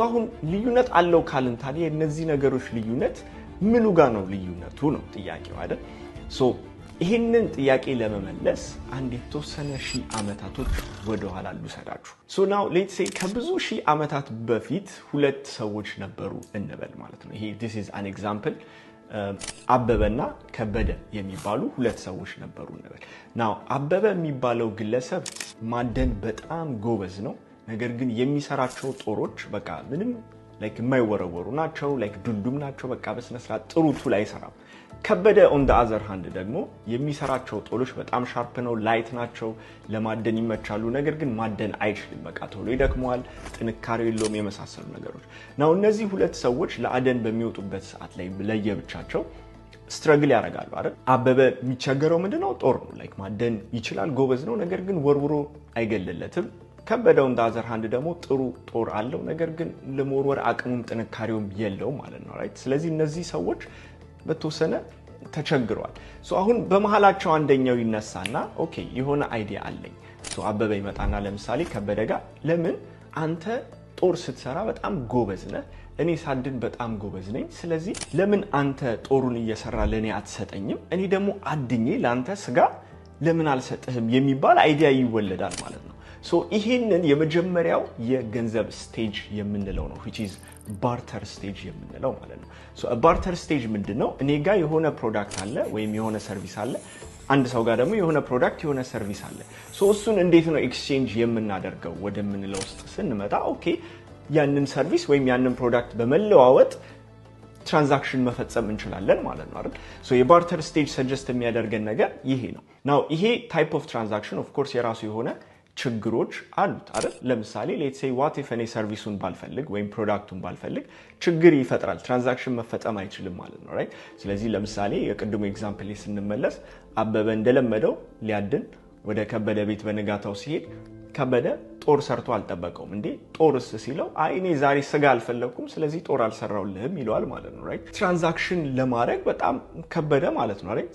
አሁን ልዩነት አለው ካልን ታዲያ እነዚህ ነገሮች ልዩነት ምኑ ጋር ነው ልዩነቱ ነው ጥያቄው አይደል? ይሄንን ጥያቄ ለመመለስ አንድ የተወሰነ ሺህ ዓመታቶች ወደ ኋላ ልውሰዳችሁ። now let's say ከብዙ ሺህ ዓመታት በፊት ሁለት ሰዎች ነበሩ እንበል ማለት ነው። ይሄ this is an example አበበና ከበደ የሚባሉ ሁለት ሰዎች ነበሩ እንበል። now አበበ የሚባለው ግለሰብ ማደን በጣም ጎበዝ ነው። ነገር ግን የሚሰራቸው ጦሮች በቃ ምንም የማይወረወሩ ናቸው፣ ዱልዱም ናቸው፣ በቃ በስነ ስርዓት ጥሩ ቱል አይሰራም። ከበደ on the other hand ደግሞ የሚሰራቸው ጦሎች በጣም ሻርፕ ነው፣ ላይት ናቸው፣ ለማደን ይመቻሉ። ነገር ግን ማደን አይችልም፣ በቃ ቶሎ ይደክመዋል፣ ጥንካሬ የለውም የመሳሰሉ ነገሮች ነው። እነዚህ ሁለት ሰዎች ለአደን በሚወጡበት ሰዓት ላይ ለየብቻቸው ስትራግል ያደርጋሉ አይደል? አበበ የሚቸገረው ምንድነው? ጦር ነው። ማደን ይችላል፣ ጎበዝ ነው፣ ነገር ግን ወርውሮ አይገለለትም። ከበደ on the other hand ደግሞ ጥሩ ጦር አለው፣ ነገር ግን ለመወርወር አቅሙም ጥንካሬውም የለውም ማለት ነው right? ስለዚህ እነዚህ ሰዎች በተወሰነ ተቸግረዋል። አሁን በመሃላቸው አንደኛው ይነሳና ኦኬ የሆነ አይዲያ አለኝ። አበበ ይመጣና ለምሳሌ ከበደ ጋር ለምን አንተ ጦር ስትሰራ በጣም ጎበዝ ነህ፣ እኔ ሳድን በጣም ጎበዝ ነኝ፣ ስለዚህ ለምን አንተ ጦሩን እየሰራ ለኔ አትሰጠኝም? እኔ ደግሞ አድኜ ላንተ ስጋ ለምን አልሰጥህም የሚባል አይዲያ ይወለዳል ማለት ነው። ይሄንን የመጀመሪያው የገንዘብ ስቴጅ የምንለው ነው which is barter stage የምንለው ማለት ነው። barter stage ምንድነው? እኔ ጋር የሆነ ፕሮዳክት አለ ወይም የሆነ ሰርቪስ አለ፣ አንድ ሰው ጋር ደግሞ የሆነ ፕሮዳክት የሆነ ሰርቪስ አለ። እሱን እንዴት ነው ኤክስቼንጅ የምናደርገው ወደምንለው ውስጥ ስንመጣ ኦኬ ያንን ሰርቪስ ወይም ያንን ፕሮዳክት በመለዋወጥ ትራንዛክሽን መፈጸም እንችላለን ማለት ነው አይደል? የባርተር ስቴጅ ሰጀስት የሚያደርገን ነገር ይሄ ነው። ናው ይሄ ታይፕ ኦፍ ትራንዛክሽን ኦፍ ኮርስ የራሱ የሆነ ችግሮች አሉት አይደል? ለምሳሌ let's say what if እኔ ሰርቪሱን ባልፈልግ ወይም ፕሮዳክቱን ባልፈልግ ችግር ይፈጥራል፣ ትራንዛክሽን መፈጸም አይችልም ማለት ነው right? ስለዚህ ለምሳሌ የቅድሙ ኤግዛምፕል ላይ ስንመለስ አበበ እንደለመደው ሊያድን ወደ ከበደ ቤት በነጋታው ሲሄድ ከበደ ጦር ሰርቶ አልጠበቀውም። እንዴ ጦርስ ሲለው አይ እኔ ዛሬ ስጋ አልፈለኩም ስለዚህ ጦር አልሰራውልህም ይለዋል ማለት ነው right? ትራንዛክሽን ለማድረግ በጣም ከበደ ማለት ነው right?